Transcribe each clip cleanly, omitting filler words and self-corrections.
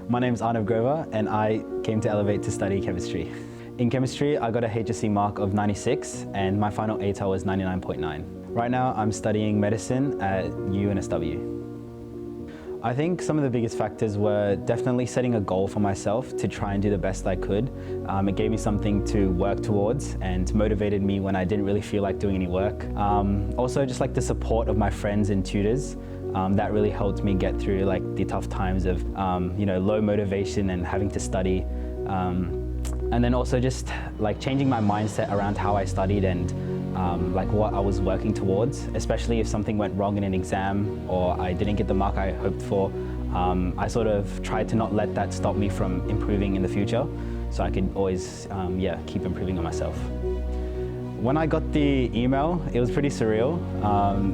My name is Arnav Grover and I came to Elevate to study chemistry. In chemistry, I got a HSC mark of 96 and my final ATAR was 99.9. Right now, I'm studying medicine at UNSW. I think some of the biggest factors were definitely setting a goal for myself to try and do the best I could. It gave me something to work towards and motivated me when I didn't really feel like doing any work. Also, just like the support of my friends and tutors, that really helped me get through like the tough times of low motivation and having to study. And then also just like changing my mindset around how I studied and like what I was working towards, especially if something went wrong in an exam or I didn't get the mark I hoped for. I sort of tried to not let that stop me from improving in the future, so I could always keep improving on myself. When I got the email, it was pretty surreal.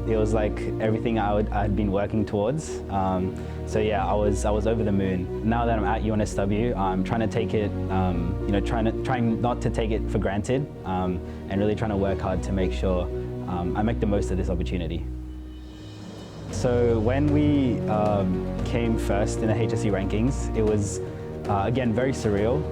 It was like everything I had been working towards. So yeah, I was over the moon. Now that I'm at UNSW, I'm trying to take it, trying not to take it for granted, and really trying to work hard to make sure I make the most of this opportunity. So when we came first in the HSC rankings, it was again very surreal.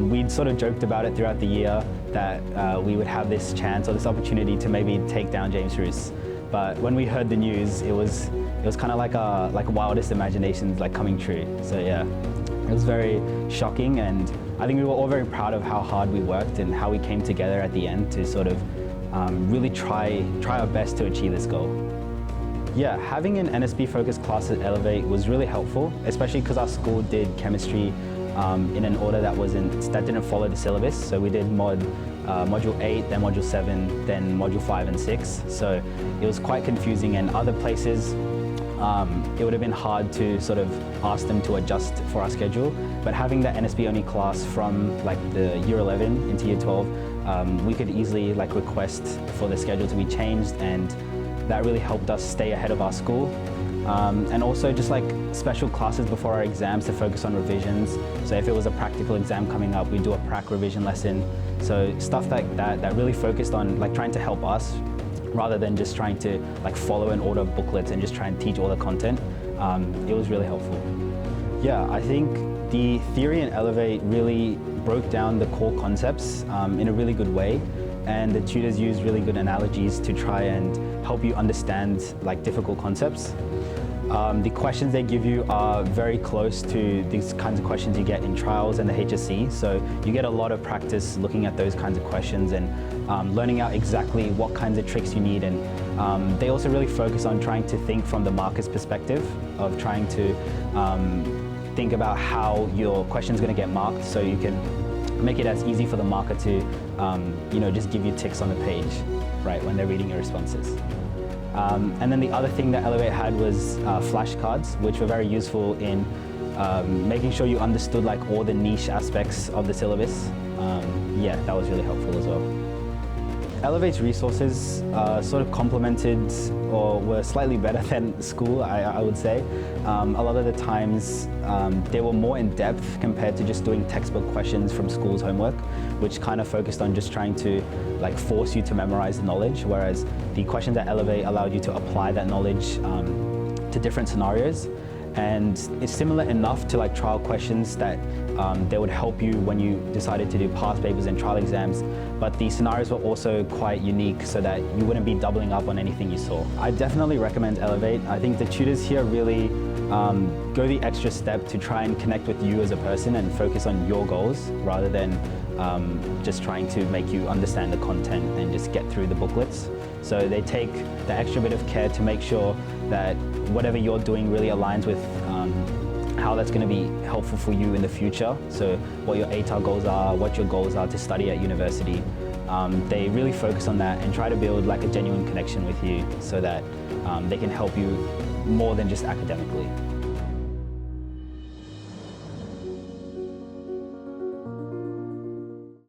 We'd sort of joked about it throughout the year that we would have this chance or this opportunity to maybe take down James Roos. But when we heard the news, it was kind of like wildest imaginations like coming true. So yeah, it was very shocking, and I think we were all very proud of how hard we worked and how we came together at the end to sort of really try our best to achieve this goal. Yeah, having an NSB-focused class at Elevate was really helpful, especially because our school did chemistry in an order that didn't follow the syllabus. So we did Module 8, then Module 7, then Module 5 and 6. So it was quite confusing, and other places it would have been hard to sort of ask them to adjust for our schedule. But having that NSB only class from like the year 11 into year 12, we could easily like request for the schedule to be changed, and that really helped us stay ahead of our school. And also just like special classes before our exams to focus on revisions. So if it was a practical exam coming up, we'd do a prac revision lesson. So stuff like that really focused on like trying to help us rather than just trying to like follow an order of booklets and just try and teach all the content. It was really helpful. Yeah, I think the theory in Elevate really broke down the core concepts in a really good way. And the tutors use really good analogies to try and help you understand like difficult concepts. The questions they give you are very close to these kinds of questions you get in trials and the HSC. So you get a lot of practice looking at those kinds of questions and learning out exactly what kinds of tricks you need. And they also really focus on trying to think from the marker's perspective of trying to think about how your question is going to get marked, so you can make it as easy for the marker to just give you ticks on the page, right, when they're reading your responses. And then the other thing that Elevate had was flashcards, which were very useful in making sure you understood like all the niche aspects of the syllabus. Yeah, that was really helpful as well. Elevate's resources sort of complemented or were slightly better than school, I would say. A lot of the times they were more in depth compared to just doing textbook questions from school's homework, which kind of focused on just trying to like force you to memorize the knowledge, whereas the questions at Elevate allowed you to apply that knowledge to different scenarios. And it's similar enough to like trial questions that they would help you when you decided to do past papers and trial exams, but the scenarios were also quite unique so that you wouldn't be doubling up on anything you saw. I definitely recommend Elevate. I think the tutors here really go the extra step to try and connect with you as a person and focus on your goals rather than just trying to make you understand the content and just get through the booklets. So they take the extra bit of care to make sure that whatever you're doing really aligns with how that's going to be helpful for you in the future. So what your ATAR goals are, what your goals are to study at university. They really focus on that and try to build like a genuine connection with you so that they can help you more than just academically.